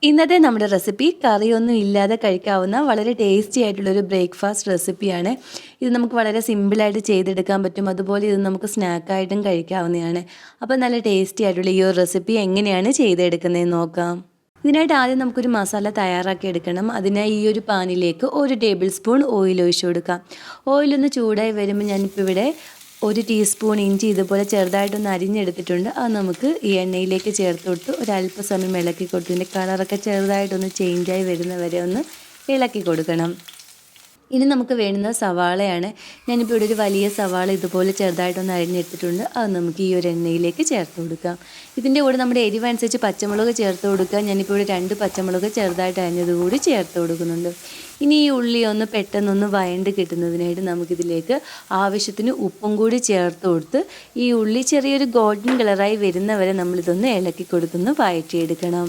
ഇന്നത്തെ നമ്മുടെ റെസിപ്പി കറിയൊന്നും ഇല്ലാതെ കഴിക്കാവുന്ന വളരെ ടേസ്റ്റി ആയിട്ടുള്ളൊരു ബ്രേക്ക്ഫാസ്റ്റ് റെസിപ്പിയാണ്. ഇത് നമുക്ക് വളരെ സിമ്പിളായിട്ട് ചെയ്തെടുക്കാൻ പറ്റും. അതുപോലെ ഇത് നമുക്ക് സ്നാക്കായിട്ടും കഴിക്കാവുന്നതാണ്. അപ്പോൾ നല്ല ടേസ്റ്റി ആയിട്ടുള്ള ഈ ഒരു റെസിപ്പി എങ്ങനെയാണ് ചെയ്തെടുക്കുന്നതെന്ന് നോക്കാം. ഇതിനായിട്ട് ആദ്യം നമുക്കൊരു മസാല തയ്യാറാക്കി എടുക്കണം. അതിനായി ഈ ഒരു പാനിലേക്ക് 1 ടേബിൾ സ്പൂൺ ഓയിൽ ഒഴിച്ചു കൊടുക്കാം. ഓയിലൊന്ന് ചൂടായി വരുമ്പോൾ ഞാനിപ്പോൾ ഇവിടെ 1 ടീസ്പൂൺ ഇഞ്ചി ഇതുപോലെ ചെറുതായിട്ടൊന്ന് അരിഞ്ഞെടുത്തിട്ടുണ്ട്. അത് നമുക്ക് ഈ എണ്ണയിലേക്ക് ചേർത്ത് കൊടുത്ത് ഒരല്പസമയം ഇളക്കി കൊടുത്ത് ഇതിൻ്റെ കളറൊക്കെ ചെറുതായിട്ടൊന്ന് ചേഞ്ചായി വരുന്നവരെ ഒന്ന് ഇളക്കി കൊടുക്കണം. ഇനി നമുക്ക് വേണ്ടുന്ന സവാളയാണ്. ഞാനിപ്പോൾ ഇവിടെ ഒരു വലിയ സവാള ഇതുപോലെ ചെറുതായിട്ടൊന്ന് അരിഞ്ഞെടുത്തിട്ടുണ്ട്. അത് നമുക്ക് ഈ ഒരു എണ്ണയിലേക്ക് ചേർത്ത് കൊടുക്കാം. ഇതിൻ്റെ കൂടെ നമ്മുടെ എരിവനുസരിച്ച് പച്ചമുളക് ചേർത്ത് കൊടുക്കാം. ഞാനിപ്പോൾ ഇവിടെ 2 പച്ചമുളക് ചെറുതായിട്ട് അരിഞ്ഞത് കൂടി ചേർത്ത് കൊടുക്കുന്നുണ്ട്. ഇനി ഈ ഉള്ളി ഒന്ന് പെട്ടെന്നൊന്ന് വഴണ്ട് കിട്ടുന്നതിനായിട്ട് നമുക്കിതിലേക്ക് ആവശ്യത്തിന് ഉപ്പും കൂടി ചേർത്ത് കൊടുത്ത് ഈ ഉള്ളി ചെറിയൊരു ഗോൾഡൻ കളറായി വരുന്നവരെ നമ്മളിതൊന്ന് ഇളക്കി കൊടുത്തൊന്ന് വഴറ്റിയെടുക്കണം.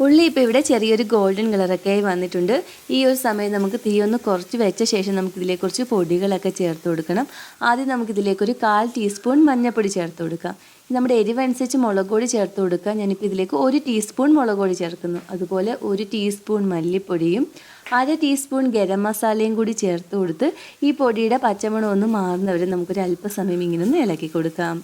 ഉള്ളി ഇപ്പോൾ ഇവിടെ ചെറിയൊരു ഗോൾഡൻ കളറൊക്കെ ആയി വന്നിട്ടുണ്ട്. ഈ ഒരു സമയം നമുക്ക് തീ ഒന്ന് കുറച്ച് വെച്ച ശേഷം നമുക്കിതിലേക്ക് കുറച്ച് പൊടികളൊക്കെ ചേർത്ത് കൊടുക്കണം. ആദ്യം നമുക്കിതിലേക്കൊരു 1/4 ടീസ്പൂൺ മഞ്ഞൾപ്പൊടി ചേർത്ത് കൊടുക്കാം. നമ്മുടെ എരിവനുസരിച്ച് മുളക് പൊടി ചേർത്ത് കൊടുക്കാം. ഞാനിപ്പോൾ ഇതിലേക്ക് 1 ടീസ്പൂൺ മുളക് പൊടി ചേർക്കുന്നു. അതുപോലെ 1 ടീസ്പൂൺ മല്ലിപ്പൊടിയും 1/2 ടീസ്പൂൺ ഗരം മസാലയും കൂടി ചേർത്ത് കൊടുത്ത് ഈ പൊടിയുടെ പച്ചമണം ഒന്ന് മാറുന്നവരെ നമുക്കൊരു അല്പസമയം ഇങ്ങനെ ഒന്ന് ഇളക്കി കൊടുക്കാം.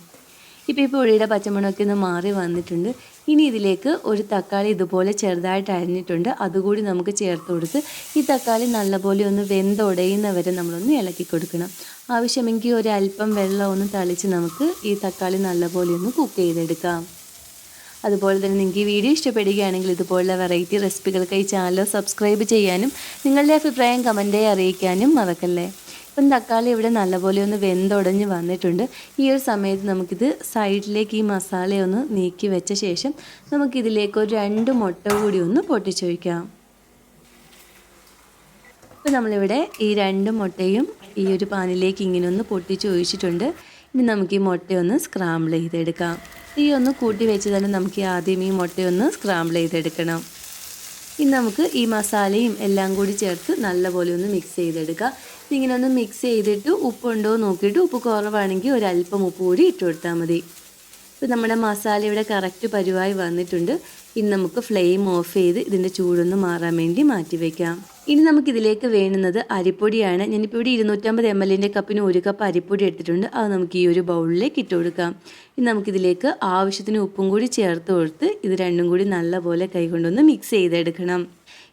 ഇപ്പോൾ ഈ പൊടിയുടെ പച്ചമണമൊക്കെ ഒന്ന് മാറി വന്നിട്ടുണ്ട്. ഇനി ഇതിലേക്ക് ഒരു തക്കാളി ഇതുപോലെ ചെറുതായിട്ട് അരിഞ്ഞിട്ടുണ്ട്. അതുകൂടി നമുക്ക് ചേർത്ത് കൊടുത്ത് ഈ തക്കാളി നല്ലപോലെ ഒന്ന് വെന്തുടയുന്നവരെ നമ്മളൊന്ന് ഇളക്കി കൊടുക്കണം. ആവശ്യമെങ്കിൽ ഒരല്പം വെള്ളം ഒന്ന് തളിച്ച് നമുക്ക് ഈ തക്കാളി നല്ലപോലെ ഒന്ന് കുക്ക് ചെയ്തെടുക്കാം. അതുപോലെ തന്നെ നിങ്ങൾക്ക് ഈ വീഡിയോ ഇഷ്ടപ്പെടുകയാണെങ്കിൽ ഇതുപോലുള്ള വെറൈറ്റി റെസിപ്പികൾക്കായി ചാനൽ സബ്സ്ക്രൈബ് ചെയ്യാനും നിങ്ങളുടെ അഭിപ്രായം കമൻറ്റായി അറിയിക്കാനും മറക്കല്ലേ. ഇപ്പം തക്കാളി ഇവിടെ നല്ലപോലെ ഒന്ന് വെന്തുടഞ്ഞ് വന്നിട്ടുണ്ട്. ഈ ഒരു സമയത്ത് നമുക്കിത് സൈഡിലേക്ക് ഈ മസാലയൊന്ന് നീക്കി വെച്ച ശേഷം നമുക്കിതിലേക്ക് ഒരു 2 മുട്ട കൂടി ഒന്ന് പൊട്ടിച്ചൊഴിക്കാം. ഇപ്പം നമ്മളിവിടെ ഈ 2 മുട്ടയും ഈ ഒരു പാനിലേക്ക് ഇങ്ങനെ ഒന്ന് പൊട്ടിച്ചൊഴിച്ചിട്ടുണ്ട്. ഇനി നമുക്ക് ഈ മുട്ടയൊന്ന് സ്ക്രാമ്പിൾ ചെയ്തെടുക്കാം. തീ ഒന്ന് കൂട്ടി വെച്ച് തന്നെ നമുക്ക് ആദ്യം ഈ മുട്ടയൊന്ന് സ്ക്രാമ്പിൾ ചെയ്തെടുക്കണം. ഇനി നമുക്ക് ഈ മസാലയും എല്ലാം കൂടി ചേർത്ത് നല്ലപോലെ ഒന്ന് മിക്സ് ചെയ്തെടുക്കാം. ഇങ്ങനെ ഒന്ന് മിക്സ് ചെയ്തിട്ട് ഉപ്പുണ്ടോ നോക്കിയിട്ട് ഉപ്പ് കുറവാണെങ്കിൽ ഒരല്പം ഉപ്പ് കൂടി ഇട്ട് കൊടുത്താൽ മതി. ഇപ്പോൾ നമ്മുടെ മസാല ഇവിടെ കറക്റ്റ് പരുവായി വന്നിട്ടുണ്ട്. ഇനി നമുക്ക് ഫ്ലെയിം ഓഫ് ചെയ്ത് ഇതിൻ്റെ ചൂടൊന്ന് മാറാൻ വേണ്ടി മാറ്റി വയ്ക്കാം. ഇനി നമുക്കിതിലേക്ക് വേണ്ടുന്നത് അരിപ്പൊടിയാണ്. ഞാനിപ്പോൾ ഇവിടെ 250 ml കപ്പിന് 1 കപ്പ് അരിപ്പൊടി എടുത്തിട്ടുണ്ട്. അത് നമുക്ക് ഈ ഒരു ബൗളിലേക്ക് ഇട്ട് കൊടുക്കാം. ഇനി നമുക്കിതിലേക്ക് ആവശ്യത്തിന് ഉപ്പും കൂടി ചേർത്ത് കൊടുത്ത് ഇത് രണ്ടും കൂടി നല്ലപോലെ കൈകൊണ്ടൊന്ന് മിക്സ് ചെയ്തെടുക്കണം.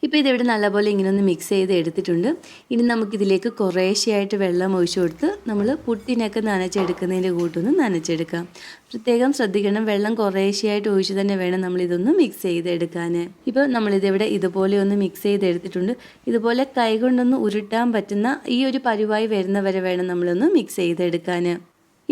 ഇപ്പോൾ ഇതിവിടെ നല്ലപോലെ ഇങ്ങനെ ഒന്ന് മിക്സ് ചെയ്ത് എടുത്തിട്ടുണ്ട്. ഇനി നമുക്കിതിലേക്ക് കുറേശ്ശെയായിട്ട് വെള്ളം ഒഴിച്ചു കൊടുത്ത് നമ്മൾ പുട്ടിനൊക്കെ നനച്ചെടുക്കുന്നതിൻ്റെ കൂട്ടൊന്ന് നനച്ചെടുക്കാം. പ്രത്യേകം ശ്രദ്ധിക്കണം, വെള്ളം കുറേശ്ശെയായിട്ട് ഒഴിച്ച് തന്നെ വേണം നമ്മളിതൊന്ന് മിക്സ് ചെയ്തെടുക്കാൻ. ഇപ്പോൾ നമ്മളിതിവിടെ ഇതുപോലെ ഒന്ന് മിക്സ് ചെയ്തെടുത്തിട്ടുണ്ട്. ഇതുപോലെ കൈകൊണ്ടൊന്ന് ഉരുട്ടാൻ പറ്റുന്ന ഈ ഒരു പരുവായി വരുന്നവരെ വേണം നമ്മളൊന്ന് മിക്സ് ചെയ്തെടുക്കാൻ.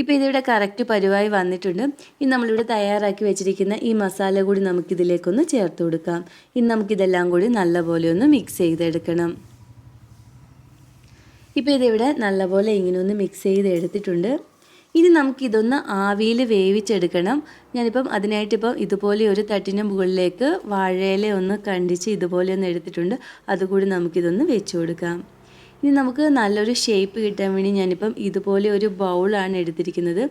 ഇപ്പോൾ ഇതിവിടെ കറക്റ്റ് പരുവായി വന്നിട്ടുണ്ട്. ഇനി നമ്മളിവിടെ തയ്യാറാക്കി വെച്ചിരിക്കുന്ന ഈ മസാല കൂടി നമുക്കിതിലേക്കൊന്ന് ചേർത്ത് കൊടുക്കാം. ഇനി നമുക്കിതെല്ലാം കൂടി നല്ലപോലെ ഒന്ന് മിക്സ് ചെയ്തെടുക്കണം. ഇപ്പോൾ ഇതിവിടെ നല്ലപോലെ ഇങ്ങനെ ഒന്ന് മിക്സ് ചെയ്തെടുത്തിട്ടുണ്ട്. ഇനി നമുക്കിതൊന്ന് ആവിയിൽ വേവിച്ചെടുക്കണം. ഞാനിപ്പം അതിനായിട്ടിപ്പം ഇതുപോലെ ഒരു തട്ടിൻ്റെ മുകളിലേക്ക് വാഴയില ഒന്ന് കണ്ടിച്ച് ഇതുപോലെ ഒന്ന് എടുത്തിട്ടുണ്ട്. അതുകൂടി നമുക്കിതൊന്ന് വെച്ച് കൊടുക്കാം. ഇനി നമുക്ക് നല്ലൊരു ഷേപ്പ് കിട്ടാൻ വേണ്ടി ഞാനിപ്പം ഇതുപോലെ ഒരു ബൗളാണ് എടുത്തിരിക്കുന്നത്.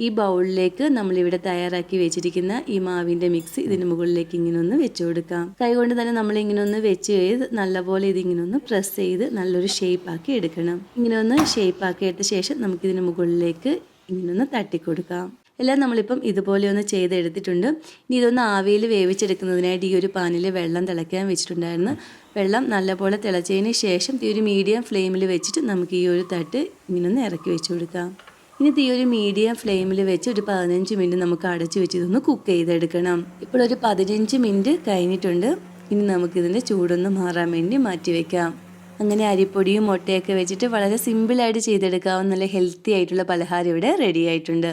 ഈ ബൗളിലേക്ക് നമ്മളിവിടെ തയ്യാറാക്കി വെച്ചിരിക്കുന്ന ഈ മാവിൻ്റെ മിക്സ് ഇതിന് മുകളിലേക്ക് ഇങ്ങനെ ഒന്ന് വെച്ച് കൊടുക്കാം. കൈകൊണ്ട് തന്നെ നമ്മളിങ്ങനെ ഒന്ന് വെച്ച് ചെയ്ത് നല്ലപോലെ ഇതിങ്ങനെ ഒന്ന് പ്രസ് ചെയ്ത് നല്ലൊരു ഷേപ്പാക്കി എടുക്കണം. ഇങ്ങനെ ഒന്ന് ഷേപ്പാക്കി എടുത്ത ശേഷം നമുക്കിതിന് മുകളിലേക്ക് ഇങ്ങനെ ഒന്ന് തട്ടിക്കൊടുക്കാം. എല്ലാം നമ്മളിപ്പം ഇതുപോലെ ഒന്ന് ചെയ്തെടുത്തിട്ടുണ്ട്. ഇനി ഇതൊന്ന് ആവിയിൽ വേവിച്ചെടുക്കുന്നതിനായിട്ട് ഈ ഒരു പാനിൽ വെള്ളം തിളയ്ക്കാൻ വെച്ചിട്ടുണ്ടായിരുന്നു. വെള്ളം നല്ലപോലെ തിളച്ചതിന് ശേഷം തീ ഒരു മീഡിയം ഫ്ലെയിമിൽ വെച്ചിട്ട് നമുക്ക് ഈ ഒരു തട്ട് ഇങ്ങനെ ഒന്ന് ഇറക്കി വെച്ച് കൊടുക്കാം. ഇനി തീ ഒരു മീഡിയം ഫ്ലെയിമിൽ വെച്ച് ഒരു 15 മിനിറ്റ് നമുക്ക് അടച്ച് വെച്ച് ഇതൊന്ന് കുക്ക് ചെയ്തെടുക്കണം. ഇപ്പോൾ ഒരു 15 മിനിറ്റ് കഴിഞ്ഞിട്ടുണ്ട്. ഇനി നമുക്കിതിൻ്റെ ചൂടൊന്ന് മാറാൻ വേണ്ടി മാറ്റി വയ്ക്കാം. അങ്ങനെ അരിപ്പൊടിയും മുട്ടയൊക്കെ വെച്ചിട്ട് വളരെ സിമ്പിളായിട്ട് ചെയ്തെടുക്കാവുന്ന നല്ല ഹെൽത്തി ആയിട്ടുള്ള പലഹാരം ഇവിടെ റെഡി ആയിട്ടുണ്ട്.